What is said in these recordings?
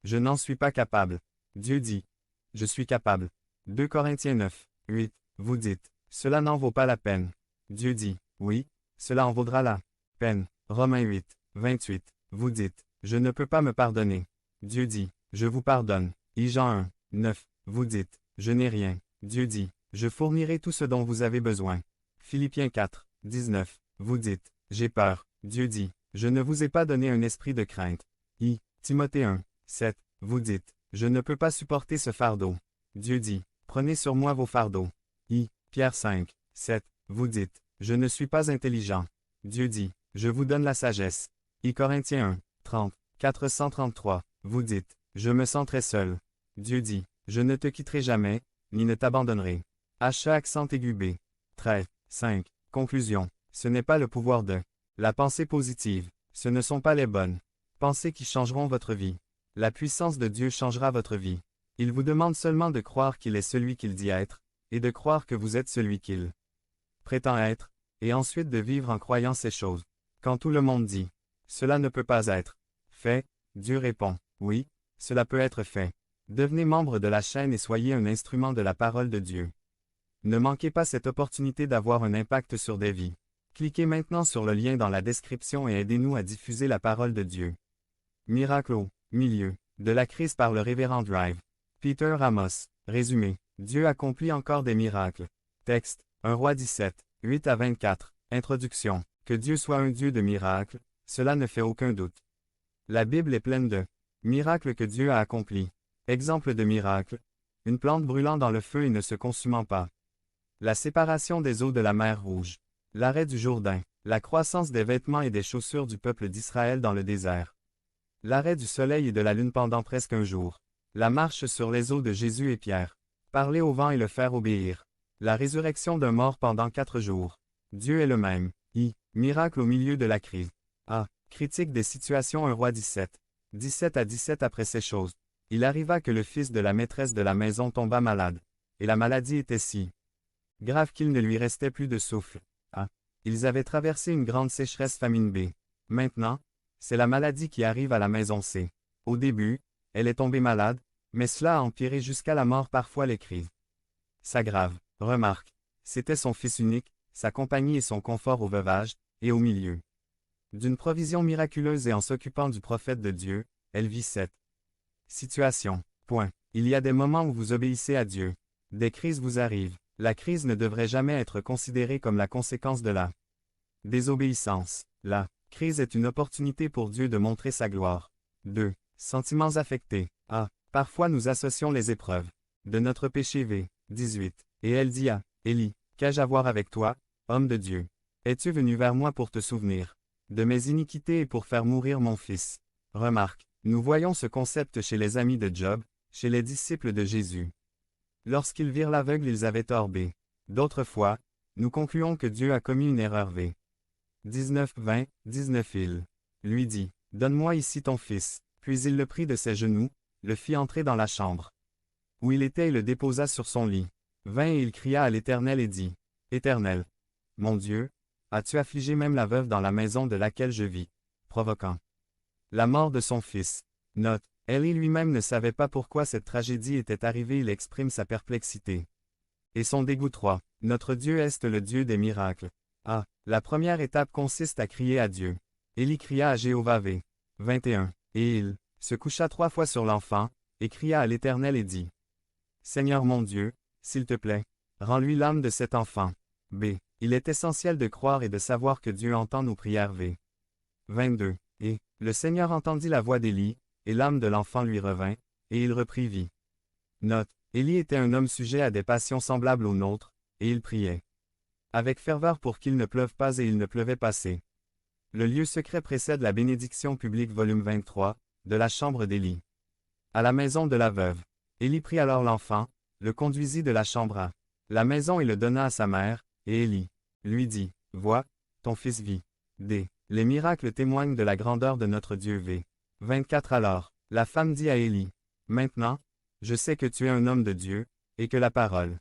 je n'en suis pas capable. Dieu dit, je suis capable. 2 Corinthiens 9, 8, vous dites, cela n'en vaut pas la peine. Dieu dit, oui, cela en vaudra la peine. Romains 8, 28, vous dites, je ne peux pas me pardonner. Dieu dit, je vous pardonne. Jean 1, 9, vous dites, je n'ai rien. Dieu dit, je fournirai tout ce dont vous avez besoin. Philippiens 4, 19, vous dites, j'ai peur. Dieu dit, je ne vous ai pas donné un esprit de crainte. Timothée 1, 7, vous dites, je ne peux pas supporter ce fardeau. Dieu dit, prenez sur moi vos fardeaux. Pierre 5, 7, vous dites, je ne suis pas intelligent. Dieu dit, je vous donne la sagesse. Corinthiens 1, 30, 433, vous dites, je me sens très seul. Dieu dit, je ne te quitterai jamais, ni ne t'abandonnerai. Accent aigu B. 13, 5, conclusion, ce n'est pas le pouvoir de la pensée positive, ce ne sont pas les bonnes pensées qui changeront votre vie. La puissance de Dieu changera votre vie. Il vous demande seulement de croire qu'il est celui qu'il dit être, et de croire que vous êtes celui qu'il prétend être, et ensuite de vivre en croyant ces choses. Quand tout le monde dit, cela ne peut pas être fait, Dieu répond, oui, cela peut être fait. Devenez membre de la chaîne et soyez un instrument de la parole de Dieu. Ne manquez pas cette opportunité d'avoir un impact sur des vies. Cliquez maintenant sur le lien dans la description et aidez-nous à diffuser la parole de Dieu. Miracle au milieu de la crise par le révérend Drive. Peter Ramos. Résumé. Dieu accomplit encore des miracles. Texte. 1 Roi 17, 8 à 24. Introduction. Que Dieu soit un Dieu de miracles, cela ne fait aucun doute. La Bible est pleine de miracles que Dieu a accomplis. Exemple de miracle. Une plante brûlant dans le feu et ne se consumant pas. La séparation des eaux de la mer Rouge. L'arrêt du Jourdain. La croissance des vêtements et des chaussures du peuple d'Israël dans le désert. L'arrêt du soleil et de la lune pendant presque un jour. La marche sur les eaux de Jésus et Pierre. Parler au vent et le faire obéir. La résurrection d'un mort pendant 4 jours. Dieu est le même. Miracle au milieu de la crise. Critique des situations 1 Roi 17. 17 à 17 après ces choses. Il arriva que le fils de la maîtresse de la maison tomba malade. Et la maladie était si grave qu'il ne lui restait plus de souffle. Ils avaient traversé une grande sécheresse famine B. Maintenant, c'est la maladie qui arrive à la maison C. Au début, elle est tombée malade, mais cela a empiré jusqu'à la mort parfois les crises s'aggravent. Remarque, c'était son fils unique, sa compagnie et son confort au veuvage, et au milieu d'une provision miraculeuse et en s'occupant du prophète de Dieu, elle vit cette situation. Il y a des moments où vous obéissez à Dieu. Des crises vous arrivent. La crise ne devrait jamais être considérée comme la conséquence de la désobéissance. La crise est une opportunité pour Dieu de montrer sa gloire. 2. Sentiments affectés. Parfois nous associons les épreuves de notre péché V. 18. Et elle dit à Élie, qu'ai-je à voir avec toi, homme de Dieu? Es-tu venu vers moi pour te souvenir de mes iniquités et pour faire mourir mon fils? Remarque, nous voyons ce concept chez les amis de Job, chez les disciples de Jésus. Lorsqu'ils virent l'aveugle, ils avaient tort B. D'autres fois, nous concluons que Dieu a commis une erreur V. 19, 20, 19 Il lui dit, donne-moi ici ton fils. Puis il le prit de ses genoux, le fit entrer dans la chambre où il était et le déposa sur son lit. 20 Et il cria à l'Éternel et dit, Éternel, mon Dieu, as-tu affligé même la veuve dans la maison de laquelle je vis, provoquant la mort de son fils? Note, Élie lui-même ne savait pas pourquoi cette tragédie était arrivée. Il exprime sa perplexité et son dégoût. 3. Notre Dieu est le Dieu des miracles. La première étape consiste à crier à Dieu. Élie cria à Jéhovah V. 21. Et il se coucha 3 fois sur l'enfant, et cria à l'Éternel et dit, Seigneur mon Dieu, s'il te plaît, rends-lui l'âme de cet enfant. B. Il est essentiel de croire et de savoir que Dieu entend nos prières. V. 22. Et le Seigneur entendit la voix d'Élie, et l'âme de l'enfant lui revint, et il reprit vie. Note, Élie était un homme sujet à des passions semblables aux nôtres, et il priait avec ferveur pour qu'il ne pleuve pas et il ne pleuvait pas. C. Le lieu secret précède la bénédiction publique volume 23, de la chambre d'Élie. À la maison de la veuve. Élie prit alors l'enfant, le conduisit de la chambre à la maison et le donna à sa mère, et Élie lui dit, vois, ton fils vit. D. Les miracles témoignent de la grandeur de notre Dieu. V. 24 Alors, la femme dit à Élie, maintenant, je sais que tu es un homme de Dieu, et que la parole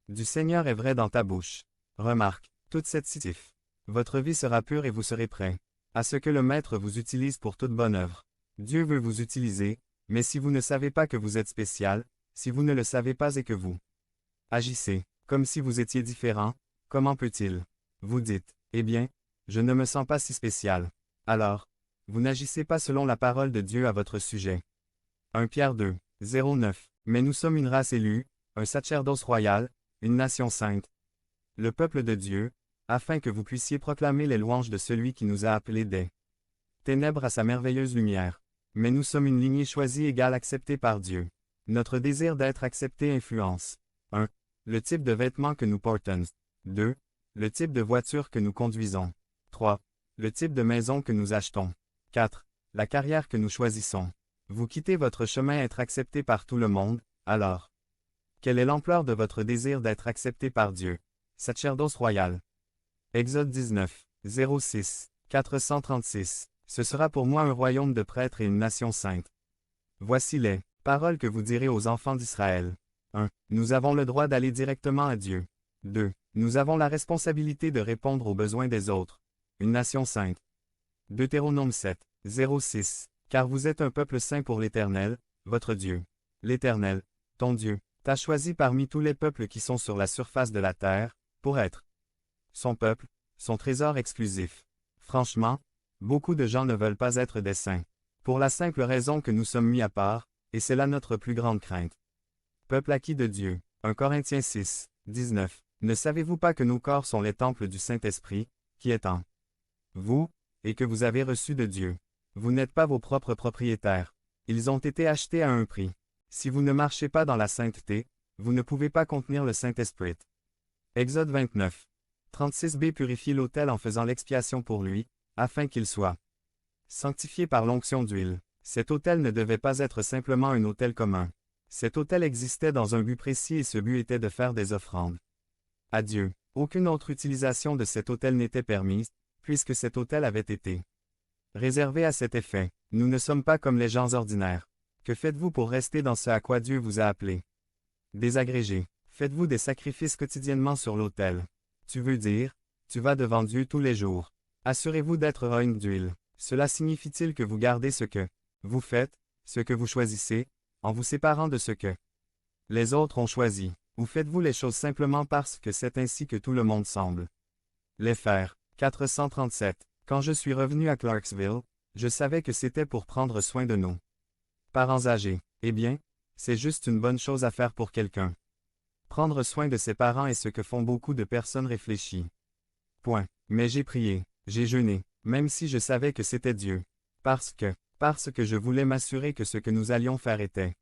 du Seigneur est vraie dans ta bouche. Remarque, toute cette citif. Votre vie sera pure et vous serez prêts à ce que le Maître vous utilise pour toute bonne œuvre. Dieu veut vous utiliser, Mais si vous ne savez pas que vous êtes spécial, si vous ne le savez pas et que vous agissez comme si vous étiez différent, comment peut-il? Vous dites, eh bien, je ne me sens pas si spécial. Alors, vous n'agissez pas selon la parole de Dieu à votre sujet. 1 Pierre 2, 09. Mais nous sommes une race élue, un sacerdoce royal, une nation sainte, le peuple de Dieu, afin que vous puissiez proclamer les louanges de celui qui nous a appelés des ténèbres à sa merveilleuse lumière. Mais nous sommes une lignée choisie égale acceptée par Dieu. Notre désir d'être accepté influence 1. Le type de vêtements que nous portons. 2. Le type de voiture que nous conduisons. 3. Le type de maison que nous achetons. 4. La carrière que nous choisissons. Vous quittez votre chemin être accepté par tout le monde, alors. Quelle est l'ampleur de votre désir d'être accepté par Dieu? Sacerdoce royal. Exode 19, 06, 436. Ce sera pour moi un royaume de prêtres et une nation sainte. Voici les paroles que vous direz aux enfants d'Israël. 1. Nous avons le droit d'aller directement à Dieu. 2. Nous avons la responsabilité de répondre aux besoins des autres. Une nation sainte. Deutéronome 7, 06. Car vous êtes un peuple saint pour l'Éternel, votre Dieu. L'Éternel, ton Dieu, t'a choisi parmi tous les peuples qui sont sur la surface de la terre, pour être son peuple, son trésor exclusif. Franchement, beaucoup de gens ne veulent pas être des saints. Pour la simple raison que nous sommes mis à part, et c'est là notre plus grande crainte. Peuple acquis de Dieu. 1 Corinthiens 6, 19. Ne savez-vous pas que nos corps sont les temples du Saint-Esprit, qui est en vous, et que vous avez reçu de Dieu? Vous n'êtes pas vos propres propriétaires. Ils ont été achetés à un prix. Si vous ne marchez pas dans la sainteté, vous ne pouvez pas contenir le Saint-Esprit. Exode 29. 36b Purifiez l'autel en faisant l'expiation pour lui, afin qu'il soit sanctifié par l'onction d'huile. Cet autel ne devait pas être simplement un autel commun. Cet autel existait dans un but précis et ce but était de faire des offrandes à Dieu. Aucune autre utilisation de cet autel n'était permise, puisque cet autel avait été réservé à cet effet. Nous ne sommes pas comme les gens ordinaires. Que faites-vous pour rester dans ce à quoi Dieu vous a appelé? Désagrégé. Faites-vous des sacrifices quotidiennement sur l'autel? Tu veux dire, tu vas devant Dieu tous les jours. Assurez-vous d'être rogné d'huile. Cela signifie-t-il que vous gardez ce que vous faites, ce que vous choisissez, en vous séparant de ce que les autres ont choisi? Ou faites-vous les choses simplement parce que c'est ainsi que tout le monde semble les faire? 437. Quand je suis revenu à Clarksville, je savais que c'était pour prendre soin de nos parents âgés. Eh bien, c'est juste une bonne chose à faire pour quelqu'un. Prendre soin de ses parents est ce que font beaucoup de personnes réfléchies. Point. Mais j'ai prié, j'ai jeûné, même si je savais que c'était Dieu. Parce que je voulais m'assurer que ce que nous allions faire était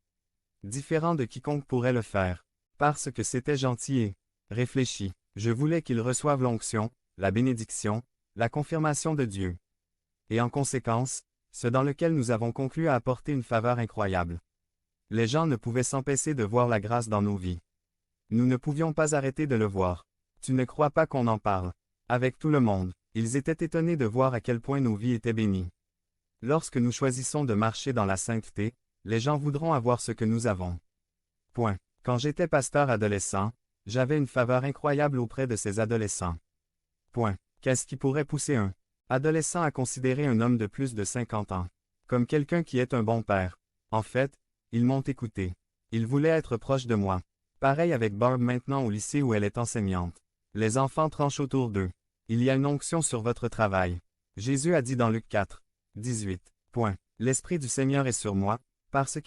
différent de quiconque pourrait le faire. Parce que c'était gentil et réfléchi. Je voulais qu'il reçoive l'onction, la bénédiction, la confirmation de Dieu. Et en conséquence, ce dans lequel nous avons conclu a apporté une faveur incroyable. Les gens ne pouvaient s'empêcher de voir la grâce dans nos vies. Nous ne pouvions pas arrêter de le voir. Tu ne crois pas qu'on en parle? Avec tout le monde, ils étaient étonnés de voir à quel point nos vies étaient bénies. Lorsque nous choisissons de marcher dans la sainteté, les gens voudront avoir ce que nous avons. Point. Quand j'étais pasteur adolescent, j'avais une faveur incroyable auprès de ces adolescents. Point. Qu'est-ce qui pourrait pousser un adolescent à considérer un homme de plus de 50 ans comme quelqu'un qui est un bon père? En fait, ils m'ont écouté. Ils voulaient être proches de moi. Pareil avec Barb maintenant au lycée où elle est enseignante. Les enfants tranchent autour d'eux. Il y a une onction sur votre travail. Jésus a dit dans Luc 4, 18. Point. L'Esprit du Seigneur est sur moi, parce